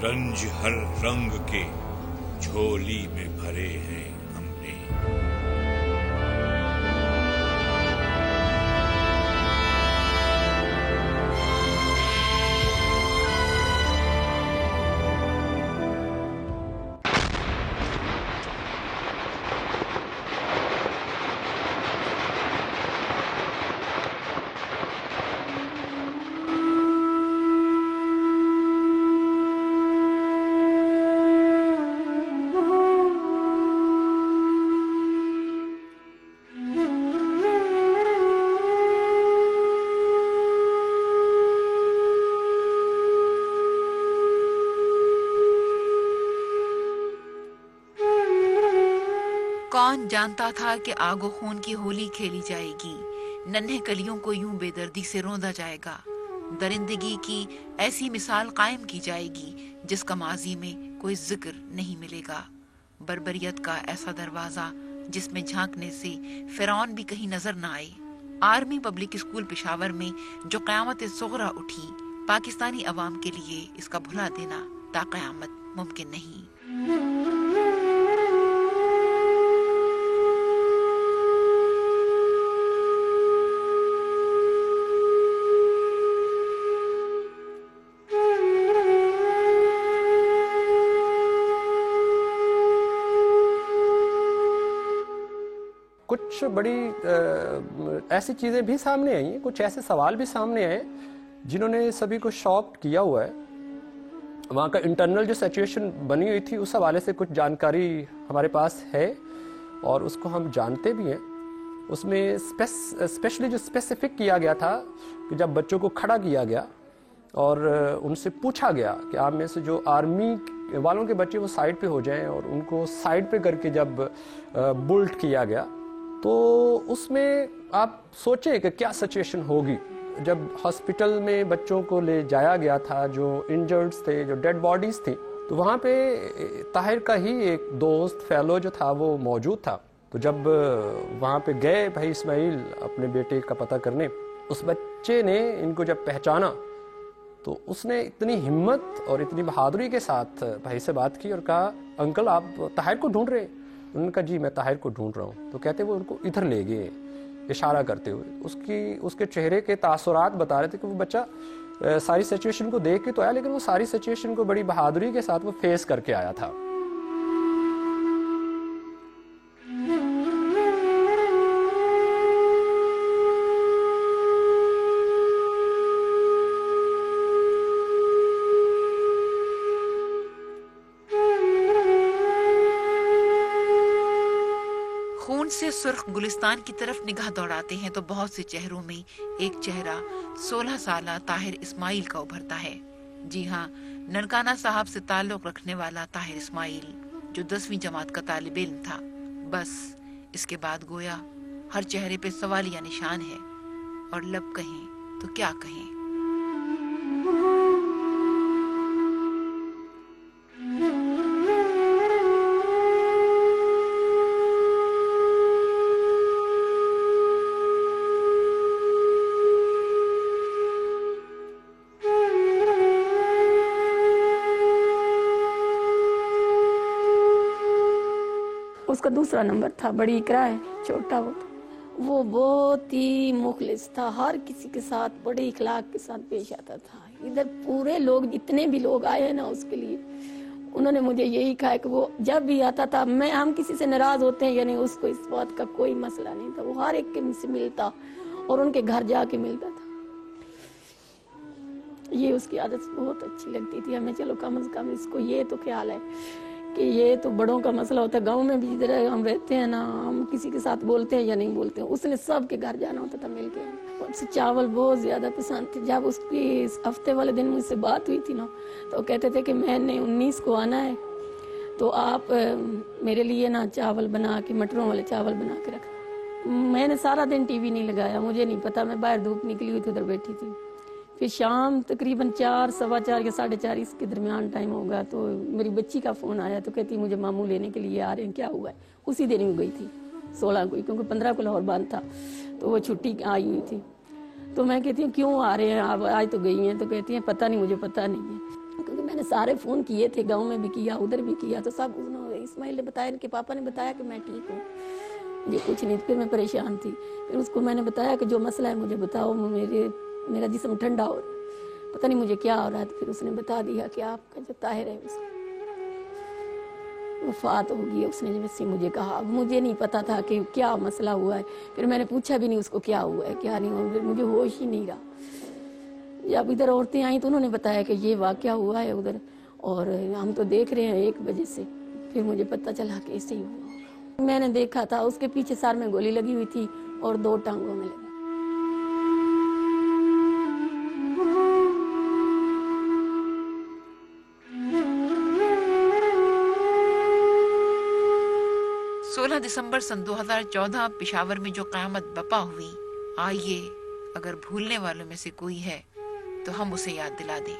رنج ہر رنگ کے جھولی میں بھرے ہیں ہم نے. کون جانتا تھا کہ آگ و خون کی ہولی کھیلی جائے گی، ننھے کلیوں کو یوں بے دردی سے روندا جائے گا، درندگی کی ایسی مثال قائم کی جائے گی جس کا ماضی میں کوئی ذکر نہیں ملے گا، بربریت کا ایسا دروازہ جس میں جھانکنے سے فرعون بھی کہیں نظر نہ آئے. آرمی پبلک اسکول پشاور میں جو قیامت صغریٰ اٹھی، پاکستانی عوام کے لیے اس کا بھلا دینا تا قیامت ممکن نہیں. کچھ بڑی ایسی چیزیں بھی سامنے آئی ہیں، کچھ ایسے سوال بھی سامنے آئے جنہوں نے سبھی کو شاک کیا ہوا ہے. وہاں کا انٹرنل جو سچویشن بنی ہوئی تھی اس حوالے سے کچھ جانکاری ہمارے پاس ہے اور اس کو ہم جانتے بھی ہیں. اس میں اسپیشلی جو اسپیسیفک کیا گیا تھا کہ جب بچوں کو کھڑا کیا گیا اور ان سے پوچھا گیا کہ آپ میں سے جو آرمی والوں کے بچے وہ سائڈ پہ ہو جائیں، اور ان کو سائڈ پہ کر کے جب بلٹ کیا گیا تو اس میں آپ سوچیں کہ کیا سچویشن ہوگی. جب ہاسپٹل میں بچوں کو لے جایا گیا تھا، جو انجرڈز تھے، جو ڈیڈ باڈیز تھیں، تو وہاں پہ طاہر کا ہی ایک دوست فیلو جو تھا وہ موجود تھا. تو جب وہاں پہ گئے بھائی اسماعیل اپنے بیٹے کا پتہ کرنے، اس بچے نے ان کو جب پہچانا تو اس نے اتنی ہمت اور اتنی بہادری کے ساتھ بھائی سے بات کی اور کہا انکل آپ طاہر کو ڈھونڈ رہے ہیں؟ انہوں نے کہا جی میں طاہر کو ڈھونڈ رہا ہوں. تو کہتے وہ ان کو ادھر لے گئے اشارہ کرتے ہوئے. اس کے چہرے کے تاثرات بتا رہے تھے کہ وہ بچہ ساری سچویشن کو دیکھ کے تو آیا، لیکن وہ ساری سچویشن کو بڑی بہادری کے ساتھ وہ فیس کر کے آیا تھا. خون سے سرخ گلستان کی طرف نگاہ دوڑاتے ہیں تو بہت سے چہروں میں ایک چہرہ 16 سالہ طاہر اسماعیل کا ابھرتا ہے. جی ہاں، ننکانہ صاحب سے تعلق رکھنے والا طاہر اسماعیل جو 10ویں جماعت کا طالب علم تھا. بس اس کے بعد گویا ہر چہرے پہ سوالیہ نشان ہے، اور لب کہیں تو کیا کہیں. اس کا دوسرا نمبر تھا، بڑی اقرا ہے، چھوٹا وہ بہت ہی مخلص تھا، ہر کسی کے ساتھ بڑے اخلاق کے ساتھ پیش آتا تھا. ادھر پورے لوگ جتنے بھی لوگ آئے ہیں نا اس کے لیے انہوں نے مجھے یہی کہا کہ وہ جب بھی آتا تھا، ہم کسی سے ناراض ہوتے ہیں یعنی اس کو اس بات کا کوئی مسئلہ نہیں تھا، وہ ہر ایک کے سے ملتا اور ان کے گھر جا کے ملتا تھا. یہ اس کی عادت بہت اچھی لگتی تھی ہمیں. چلو کم از کم اس کو یہ تو خیال ہے کہ یہ تو بڑوں کا مسئلہ ہوتا ہے. گاؤں میں بھی جدھر ہم رہتے ہیں نا، ہم کسی کے ساتھ بولتے ہیں یا نہیں بولتے ہیں، اس نے سب کے گھر جانا ہوتا تھا مل کے. اسے چاول بہت زیادہ پسند تھے. جب اس کی ہفتے والے دن مجھ سے بات ہوئی تھی نا تو کہتے تھے کہ میں نے 19 کو آنا ہے تو آپ میرے لیے نا چاول بنا کے، مٹروں والے چاول بنا کے رکھنا. میں نے سارا دن ٹی وی نہیں لگایا، مجھے نہیں پتا، میں باہر دھوپ نکلی ہوئی تھی ادھر بیٹھی تھی. پھر شام تقریباً 4، 4:15 یا 4:30 اس کے درمیان ٹائم ہوگا تو میری بچی کا فون آیا تو کہتی مجھے ماموں لینے کے لیے آ رہے ہیں، کیا ہوا ہے. اسی دن ہی گئی تھی 16 کو، کیونکہ 15 کو لاہور بند تھا تو وہ چھٹی آئی ہوئی تھی. تو میں کہتی ہوں کیوں آ رہے ہیں آپ، آج تو گئی ہیں. تو کہتی ہیں پتہ نہیں، مجھے پتہ نہیں ہے، کیونکہ میں نے سارے فون کیے تھے، گاؤں میں بھی کیا، ادھر بھی کیا، تو سب اسماعیل نے بتایا، ان کے پاپا نے بتایا کہ میں ٹھیک ہوں، مجھے کچھ نہیں. پھر میں پریشان تھی. پھر اس کو میں نے بتایا کہ جو مسئلہ ہے مجھے بتاؤ، میرا جسم ٹھنڈا ہو رہا ہے، پتہ نہیں مجھے کیا ہو رہا ہے. تو پھر اس نے بتا دیا کہ آپ کا جو طاہر ہے اس وفات ہوگی. اس نے جب سے مجھے کہا، اب مجھے نہیں پتا تھا کہ کیا مسئلہ ہوا ہے. پھر میں نے پوچھا بھی نہیں اس کو کیا ہوا ہے کیا نہیں ہوا، پھر مجھے ہوش ہی نہیں رہا. جب ادھر عورتیں آئیں تو انہوں نے بتایا کہ یہ واقعہ ہوا ہے ادھر، اور ہم تو دیکھ رہے ہیں 1 بجے سے. پھر مجھے پتہ چلا کہ ایسے ہی ہوا. میں نے دیکھا تھا اس کے پیچھے سر میں گولی لگی ہوئی تھی اور 2 ٹانگوں میں لگی. دسمبر سن 2014 پشاور میں جو قیامت بپا ہوئی، آئیے اگر بھولنے والوں میں سے کوئی ہے تو ہم اسے یاد دلا دیں.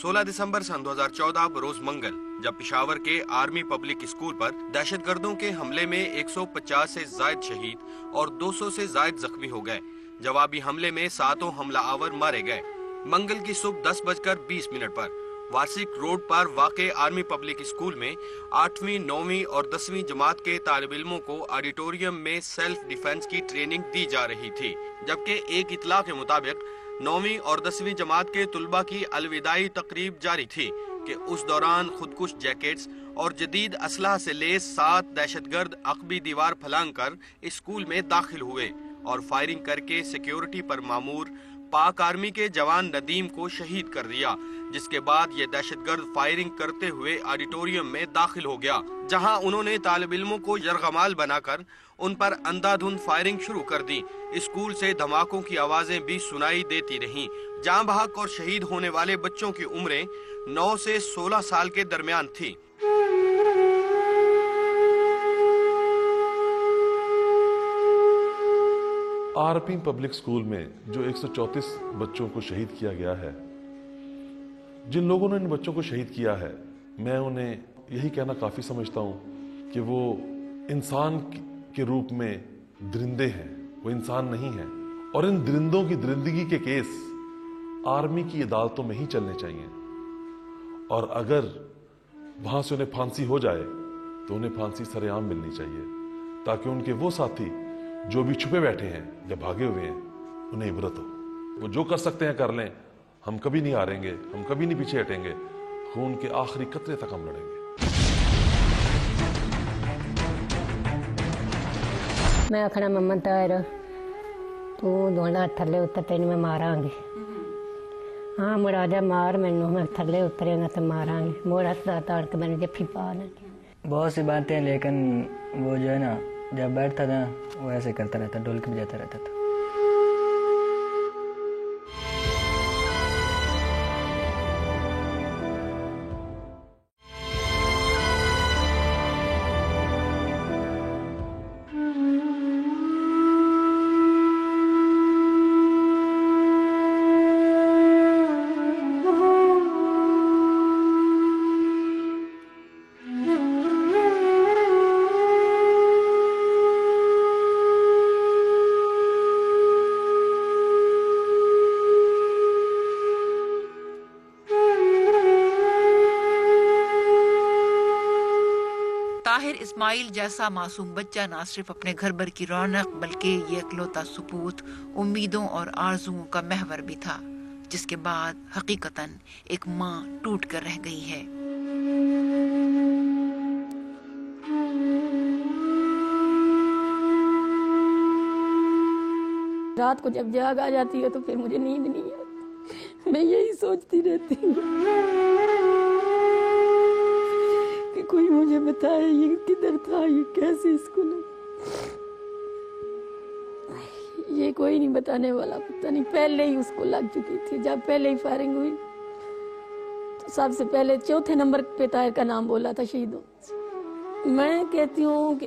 16 دسمبر سن 2014 بروز منگل، جب پشاور کے آرمی پبلک اسکول پر دہشت گردوں کے حملے میں 150 سے زائد شہید اور 200 سے زائد زخمی ہو گئے. جوابی حملے میں 7 حملہ آور مارے گئے. منگل کی صبح 10:20 پر وارسک روڈ پر واقع آرمی پبلک اسکول میں 8ویں 9ویں اور 10ویں جماعت کے طالب علموں کو آڈیٹوریم میں سیلف ڈیفنس کی ٹریننگ دی جا رہی تھی، جبکہ ایک اطلاع کے مطابق 9ویں اور 10ویں جماعت کے طلباء کی الوداعی تقریب جاری تھی کہ اس دوران خودکش جیکٹس اور جدید اسلحہ سے لیس 7 دہشت گرد عقبی دیوار پھلانگ کر اسکول میں داخل ہوئے اور فائرنگ کر کے سیکیورٹی پر مامور پاک آرمی کے جوان ندیم کو شہید کر دیا، جس کے بعد یہ دہشت گرد فائرنگ کرتے ہوئے آڈیٹوریم میں داخل ہو گیا، جہاں انہوں نے طالب علموں کو یرغمال بنا کر ان پر اندھا دھند فائرنگ شروع کر دی. اسکول سے دھماکوں کی آوازیں بھی سنائی دیتی رہیں. جاں بحق اور شہید ہونے والے بچوں کی عمریں 9 سے 16 سال کے درمیان تھی. آرمی پبلک سکول میں جو 134 بچوں کو شہید کیا گیا ہے، جن لوگوں نے ان بچوں کو شہید کیا ہے، میں انہیں یہی کہنا کافی سمجھتا ہوں کہ وہ انسان کے روپ میں درندے ہیں، وہ انسان نہیں ہیں، اور ان درندوں کی درندگی کے کیس آرمی کی عدالتوں میں ہی چلنے چاہیے، اور اگر وہاں سے انہیں پھانسی ہو جائے تو انہیں پھانسی سر عام ملنی چاہیے، تاکہ ان کے وہ ساتھی جو بھی چھپے بیٹھے ہیں یا بھاگے ہوئے ہیں انہیں عبرت ہو. وہ جو کر سکتے ہیں کر لیں، ہم کبھی نہیں ہاریں گے، ہم کبھی نہیں پیچھے ہٹیں گے، خون کے آخری قطرے تک ہم لڑیں گے. میں آخنا مما طاہر تو دوڑا تھلے اتر تین میں ماراں گی. ہاں مراجا مار مینوں، میں تھلے اترے گا تو ماراں گی. موڑا تاڑ کے میں نے جفی پا لیں. بہت سی باتیں، لیکن وہ جو ہے نا جب بیٹھتا تھا وہ ایسے کرتا رہتا، ڈھولک بجاتا رہتا تھا. طاہر اسماعیل جیسا معصوم بچہ نہ صرف اپنے گھر بھر کی رونق بلکہ یہ اکلوتا سپوت امیدوں اور آرزوؤں کا محور بھی تھا، جس کے بعد حقیقتاً ایک ماں ٹوٹ کر رہ گئی ہے. رات کو جب جاگ آ جاتی ہے تو پھر مجھے نیند نہیں آتی. میں یہی سوچتی رہتی ہوں کہ کوئی مجھے بتائے یہ کدھر تھا، یہ کیسے اس کو یہ کوئی نہیں بتانے والا. پتہ نہیں پہلے ہی اس کو لگ چکی تھی. جب پہلے ہی فائرنگ ہوئی تو سب سے پہلے 4تھے نمبر پہ طاہر کا نام بولا تھا شہیدوں. میں کہتی ہوں کہ